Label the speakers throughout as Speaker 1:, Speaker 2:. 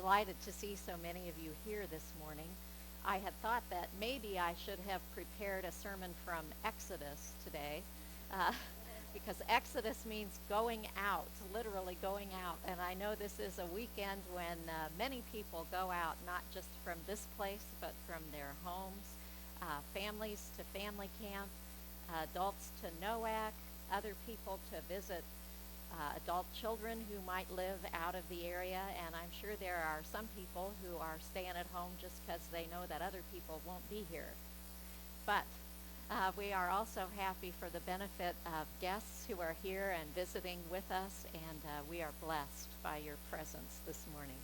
Speaker 1: delighted to see so many of you here this morning. I had thought that maybe I should have prepared a sermon from Exodus today, uh, because Exodus means going out, literally going out. And I know this is a weekend when many people go out, not just from this place, but from their homes, families to family camp, adults to NOAC, other people to visit adult children who might live out of the area, and I'm sure there are some people who are staying at home just because they know that other people won't be here. But we are also happy for the benefit of guests who are here and visiting with us, and we are blessed by your presence this morning.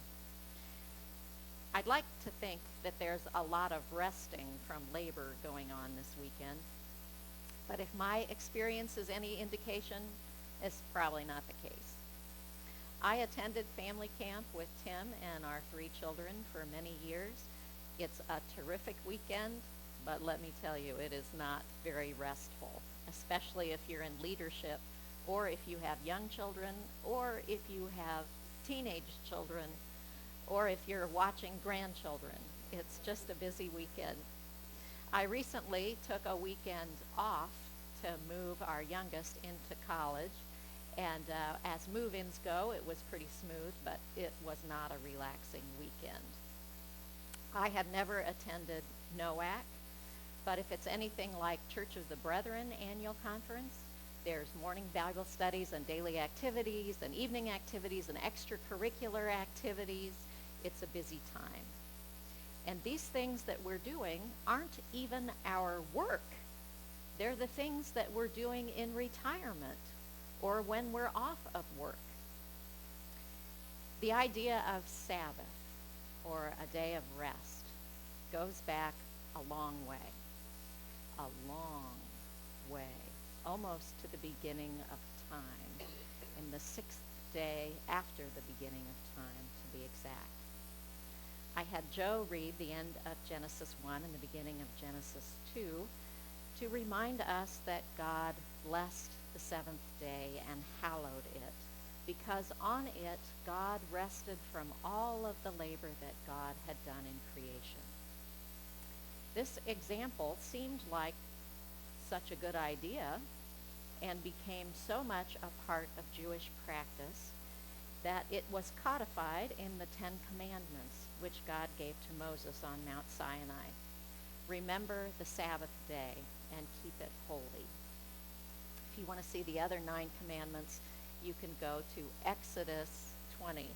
Speaker 1: I'd like to think that there's a lot of resting from labor going on this weekend, but if my experience is any indication, it's probably not the case. I attended family camp with Tim and our 3 children for many years. It's a terrific weekend, but let me tell you, it is not very restful, especially if you're in leadership, or if you have young children, or if you have teenage children, or if you're watching grandchildren. It's just a busy weekend. I recently took a weekend off to move our youngest into college. And as move-ins go, it was pretty smooth, but it was not a relaxing weekend. I had never attended NOAC, but if it's anything like Church of the Brethren annual conference, there's morning Bible studies and daily activities and evening activities and extracurricular activities. It's a busy time. And these things that we're doing aren't even our work. They're the things that we're doing in retirement or when we're off of work. The idea of Sabbath, or a day of rest, goes back a long way, almost to the beginning of time, in the 6th day after the beginning of time, to be exact. I had Joe read the end of Genesis 1 and the beginning of Genesis 2 to remind us that God blessed the 7th day and hallowed it, because on it God rested from all of the labor that God had done in creation. This example seemed like such a good idea and became so much a part of Jewish practice that it was codified in the 10 Commandments, which God gave to Moses on Mount Sinai. Remember the Sabbath day and keep it holy. If you want to see the other 9 commandments, you can go to Exodus 20.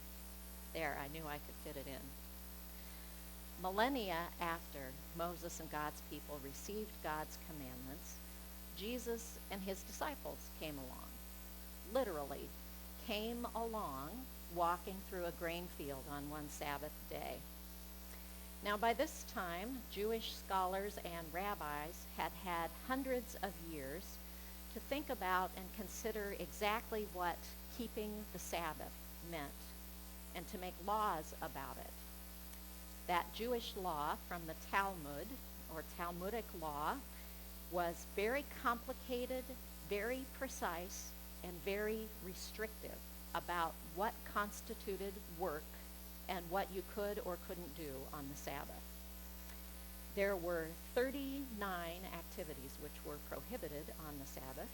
Speaker 1: There, I knew I could fit it in. Millennia after Moses and God's people received God's commandments, Jesus and his disciples came along. Literally, came along walking through a grain field on one Sabbath day. Now, by this time, Jewish scholars and rabbis had had hundreds of years to think about and consider exactly what keeping the Sabbath meant and to make laws about it. That Jewish law from the Talmud, or Talmudic law, was very complicated, very precise, and very restrictive about what constituted work and what you could or couldn't do on the Sabbath. There were 39 activities which were prohibited on the Sabbath.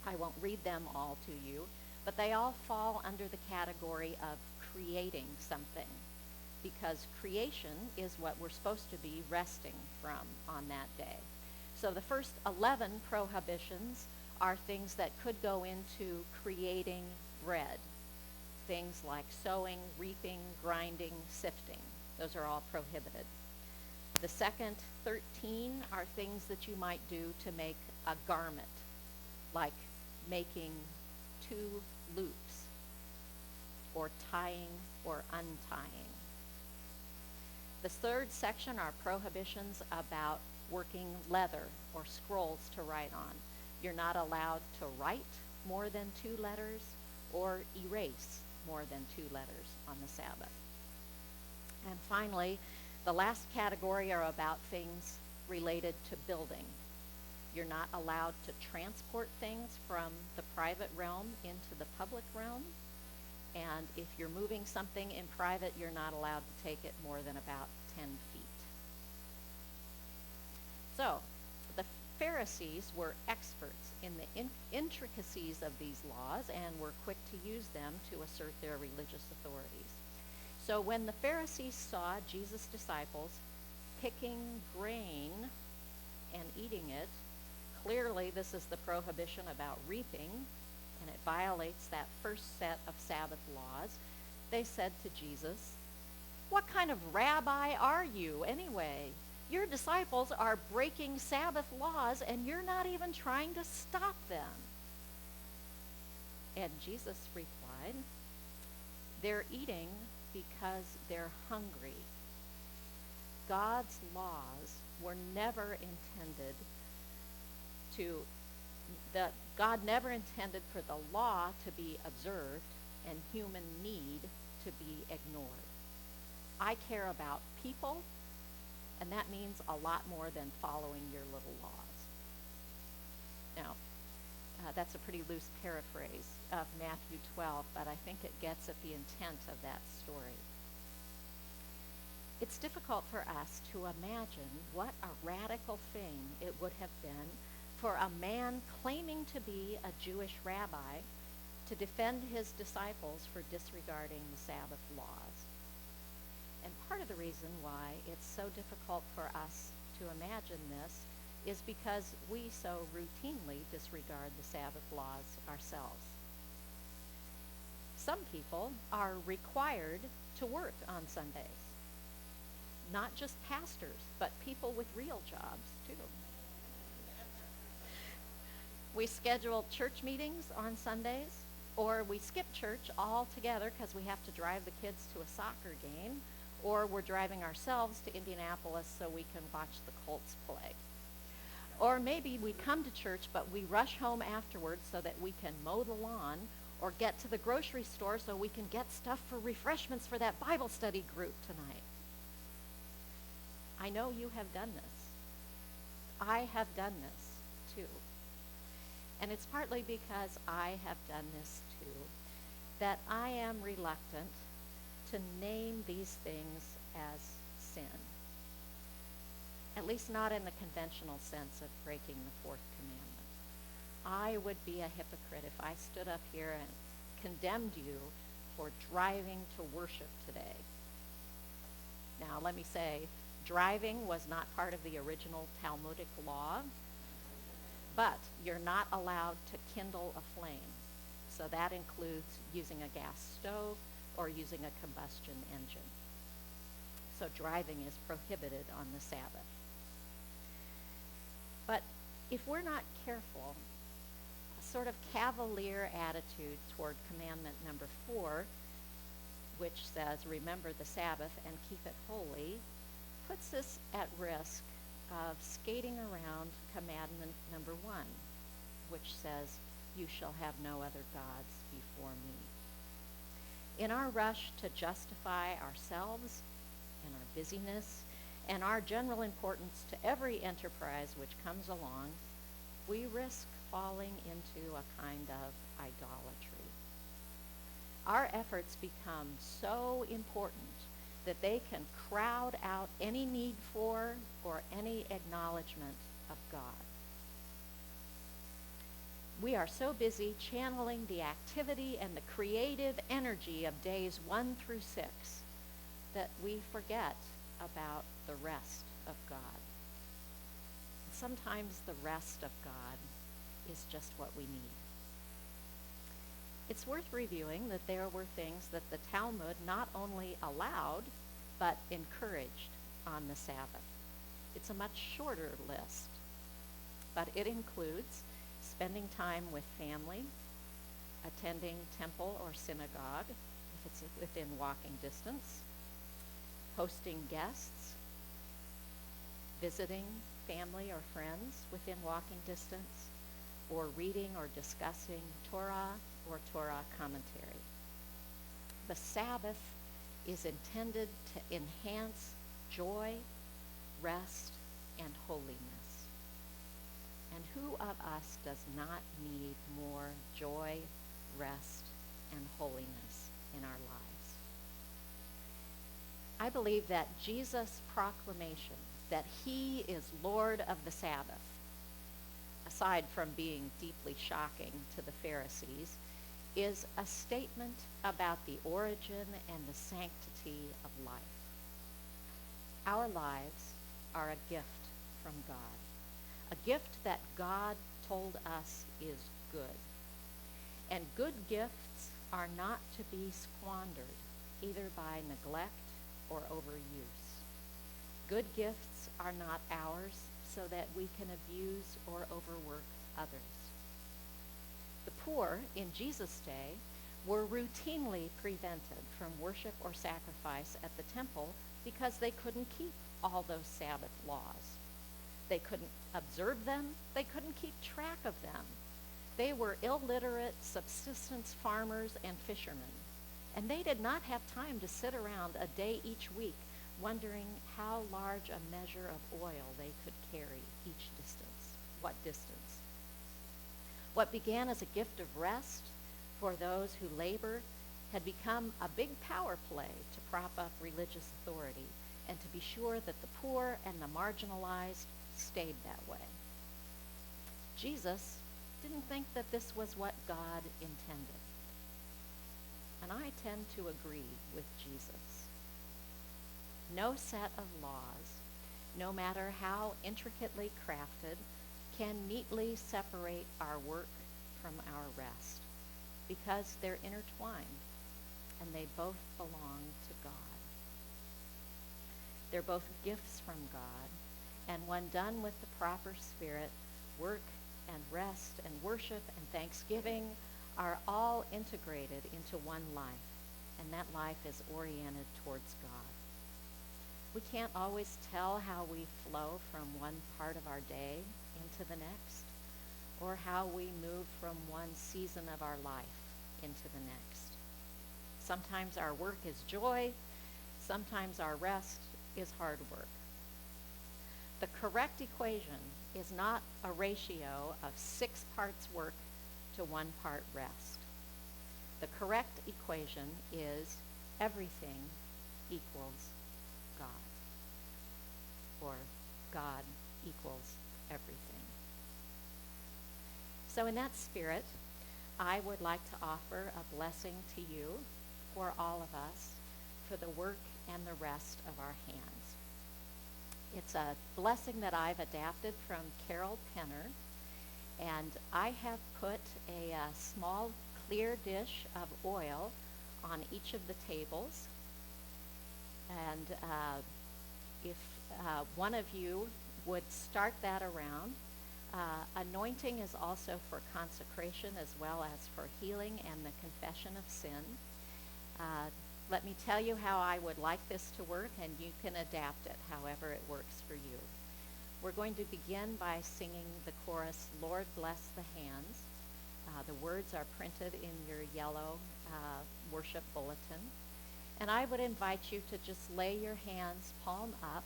Speaker 1: I won't read them all to you, but they all fall under the category of creating something, because creation is what we're supposed to be resting from on that day. So the first 11 prohibitions are things that could go into creating bread. Things like sowing, reaping, grinding, sifting. Those are all prohibited. The second 13 are things that you might do to make a garment, like making 2 loops, or tying or untying. The third section are prohibitions about working leather or scrolls to write on. You're not allowed to write more than 2 letters or erase more than 2 letters on the Sabbath. And finally, the last category are about things related to building. You're not allowed to transport things from the private realm into the public realm, And if you're moving something in private, you're not allowed to take it more than about 10 feet. So, the Pharisees were experts in the intricacies of these laws and were quick to use them to assert their religious authorities. So when the Pharisees saw Jesus' disciples picking grain and eating it, clearly this is the prohibition about reaping, and it violates that first set of Sabbath laws. They said to Jesus, "What kind of rabbi are you anyway? Your disciples are breaking Sabbath laws and you're not even trying to stop them." And Jesus replied, "They're eating because they're hungry. God's laws were never intended God never intended for the law to be observed and human need to be ignored. I care about people, and that means a lot more than following your little laws." Now, that's a pretty loose paraphrase of Matthew 12, but I think it gets at the intent of that story. It's difficult for us to imagine what a radical thing it would have been for a man claiming to be a Jewish rabbi to defend his disciples for disregarding the Sabbath laws. And part of the reason why it's so difficult for us to imagine this is because we so routinely disregard the Sabbath laws ourselves. Some people are required to work on Sundays. Not just pastors, but people with real jobs too. We schedule church meetings on Sundays, or we skip church altogether because we have to drive the kids to a soccer game, or we're driving ourselves to Indianapolis so we can watch the Colts play. Or maybe we come to church, but we rush home afterwards so that we can mow the lawn or get to the grocery store so we can get stuff for refreshments for that Bible study group tonight. I know you have done this. I have done this too. And it's partly because I have done this too that I am reluctant to name these things as sin. At least not in the conventional sense of breaking the fourth commandment. I would be a hypocrite if I stood up here and condemned you for driving to worship today. Now, let me say, driving was not part of the original Talmudic law, but you're not allowed to kindle a flame. So that includes using a gas stove or using a combustion engine. So driving is prohibited on the Sabbath. But if we're not careful, a sort of cavalier attitude toward commandment number 4, which says, "Remember the Sabbath and keep it holy," puts us at risk of skating around commandment number 1, which says, "You shall have no other gods before me." In our rush to justify ourselves and our busyness and our general importance to every enterprise which comes along, we risk falling into a kind of idolatry. Our efforts become so important that they can crowd out any need for or any acknowledgement of God. We are so busy channeling the activity and the creative energy of days 1 through 6 that we forget about the rest of God. Sometimes the rest of God is just what we need. It's worth reviewing that there were things that the Talmud not only allowed, but encouraged on the Sabbath. It's a much shorter list, but it includes spending time with family, attending temple or synagogue, if it's within walking distance, hosting guests, visiting family or friends within walking distance, or reading or discussing Torah or Torah commentary. The Sabbath is intended to enhance joy, rest, and holiness. And who of us does not need more joy, rest, and holiness in our lives. I believe that Jesus' proclamation that he is Lord of the Sabbath, aside from being deeply shocking to the Pharisees, is a statement about the origin and the sanctity of life. Our lives are a gift from God, a gift that God told us is good. And good gifts are not to be squandered, either by neglect or overuse. Good gifts are not ours so that we can abuse or overwork others. The poor in Jesus' day were routinely prevented from worship or sacrifice at the temple because they couldn't keep all those Sabbath laws. They couldn't observe them. They couldn't keep track of them. They were illiterate subsistence farmers and fishermen, and they did not have time to sit around a day each week wondering how large a measure of oil they could carry each distance, what distance. What began as a gift of rest for those who labor had become a big power play to prop up religious authority and to be sure that the poor and the marginalized stayed that way. Jesus didn't think that this was what God intended. And I tend to agree with Jesus. No set of laws, no matter how intricately crafted, can neatly separate our work from our rest, because they're intertwined and they both belong to God. They're both gifts from God, and when done with the proper spirit, work and rest and worship and thanksgiving are all integrated into one life, and that life is oriented towards God. We can't always tell how we flow from one part of our day into the next, or how we move from one season of our life into the next. Sometimes our work is joy, sometimes our rest is hard work. The correct equation is not a ratio of 6 parts work to 1 part rest. The correct equation is everything equals God, or God equals everything. So in that spirit, I would like to offer a blessing to you, for all of us, for the work and the rest of our hands. It's a blessing that I've adapted from Carol Penner, and I have put a small clear dish of oil on each of the tables. And if one of you would start that around, anointing is also for consecration as well as for healing and the confession of sin. Let me tell you how I would like this to work, and you can adapt it however it works for you. We're going to begin by singing the chorus, Lord Bless the Hands. The words are printed in your yellow worship bulletin. And I would invite you to just lay your hands palm up,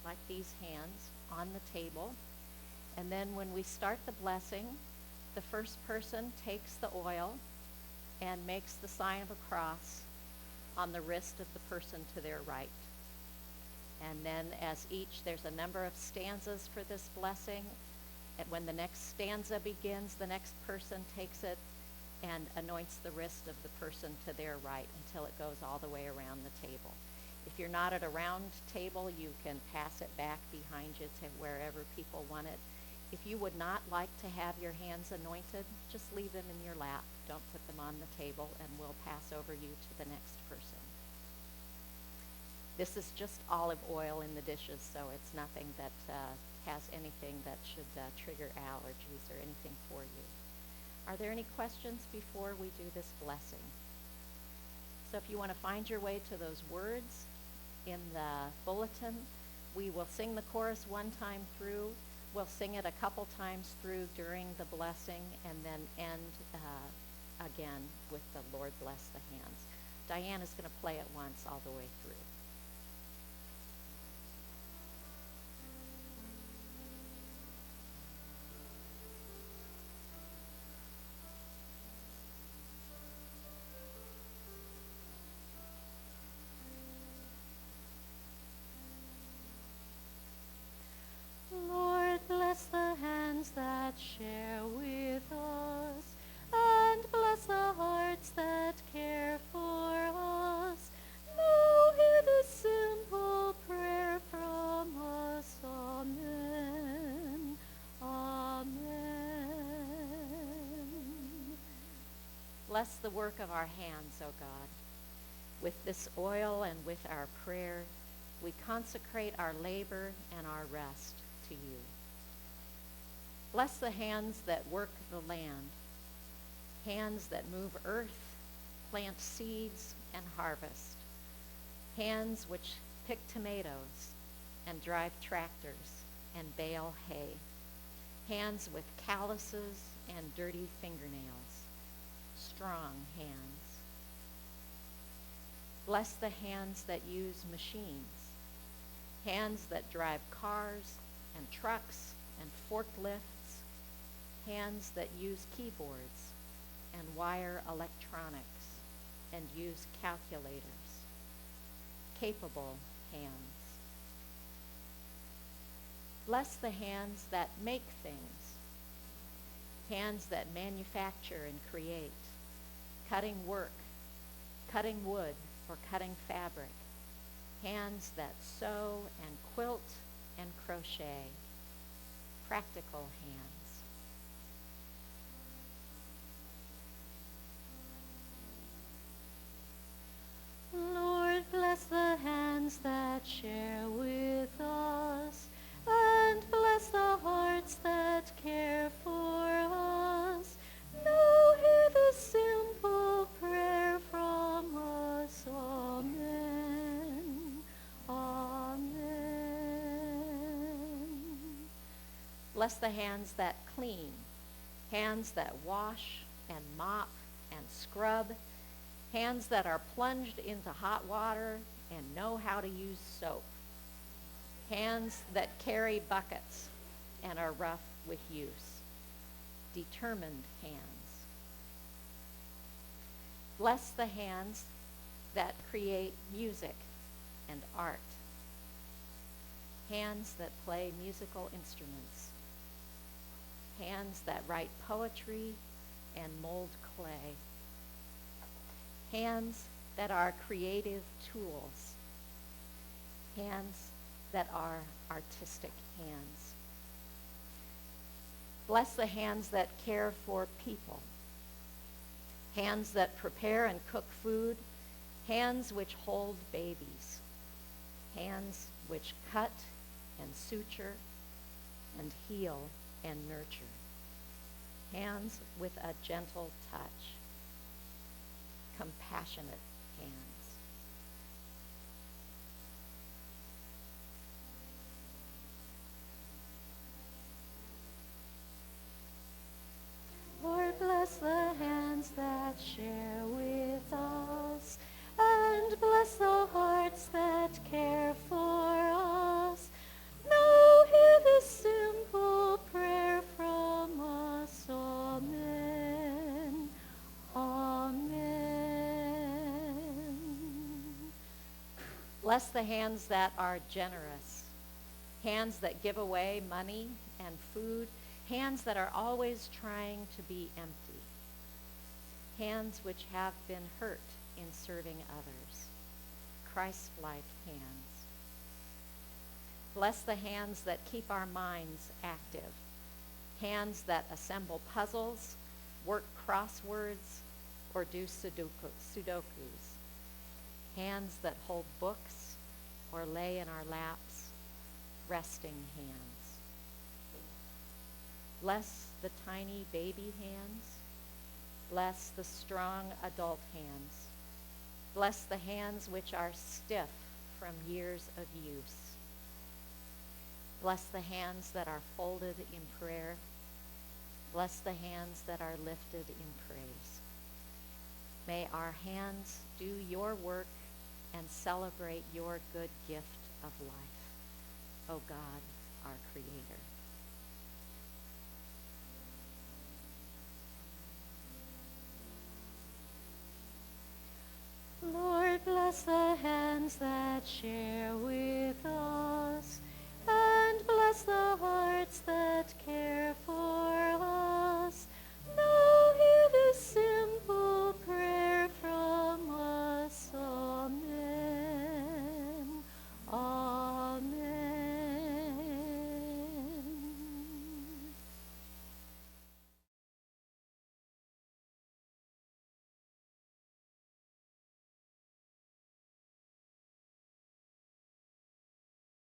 Speaker 1: like these hands, on the table. And then when we start the blessing, the first person takes the oil and makes the sign of a cross on the wrist of the person to their right. And then there's a number of stanzas for this blessing. And when the next stanza begins, the next person takes it and anoints the wrist of the person to their right until it goes all the way around the table. If you're not at a round table, you can pass it back behind you to wherever people want it. If you would not like to have your hands anointed, just leave them in your lap. Don't put them on the table, and we'll pass over you to the next person. This is just olive oil in the dishes, so it's nothing that has anything that should trigger allergies or anything for you. Are there any questions before we do this blessing? So if you want to find your way to those words in the bulletin, we will sing the chorus one time through. We'll sing it a couple times through during the blessing, and then end again with the Lord Bless the Hands. Diane is going to play it once all the way through. share with us, and bless the hearts that care for us. Now hear the simple prayer from us. Amen. Amen. Bless the work of our hands, O God. With this oil and with our prayer, we consecrate our labor and our rest to you. Bless the hands that work the land, hands that move earth, plant seeds, and harvest, hands which pick tomatoes and drive tractors and bale hay, hands with calluses and dirty fingernails, strong hands. Bless the hands that use machines, hands that drive cars and trucks and forklifts, hands that use keyboards and wire electronics and use calculators, capable hands. Bless the hands that make things, hands that manufacture and create, cutting work, cutting wood or cutting fabric, hands that sew and quilt and crochet, practical hands. Lord, bless the hands that share with us, and bless the hearts that care for us. Now hear the simple prayer from us. Amen. Amen. Bless the hands that clean, hands that wash and mop and scrub, hands that are plunged into hot water and know how to use soap, hands that carry buckets and are rough with use, determined hands. Bless the hands that create music and art, hands that play musical instruments, hands that write poetry and mold clay, hands that are creative tools, hands that are artistic hands. Bless the hands that care for people, hands that prepare and cook food, hands which hold babies, hands which cut and suture and heal and nurture, hands with a gentle touch, compassionate hands. Lord, bless the hands that share with us, and bless the hearts that care for us. Now hear the simple prayer from us. Amen. Amen. Bless the hands that are generous, hands that give away money and food, hands that are always trying to be empty, hands which have been hurt in serving others, Christ-like hands. Bless the hands that keep our minds active, hands that assemble puzzles, work crosswords, or do sudokus, hands that hold books or lay in our laps, resting hands. Bless the tiny baby hands. Bless the strong adult hands. Bless the hands which are stiff from years of use. Bless the hands that are folded in prayer. Bless the hands that are lifted in praise. May our hands do your work and celebrate your good gift of life, O God, our Creator. Lord, bless the hands that share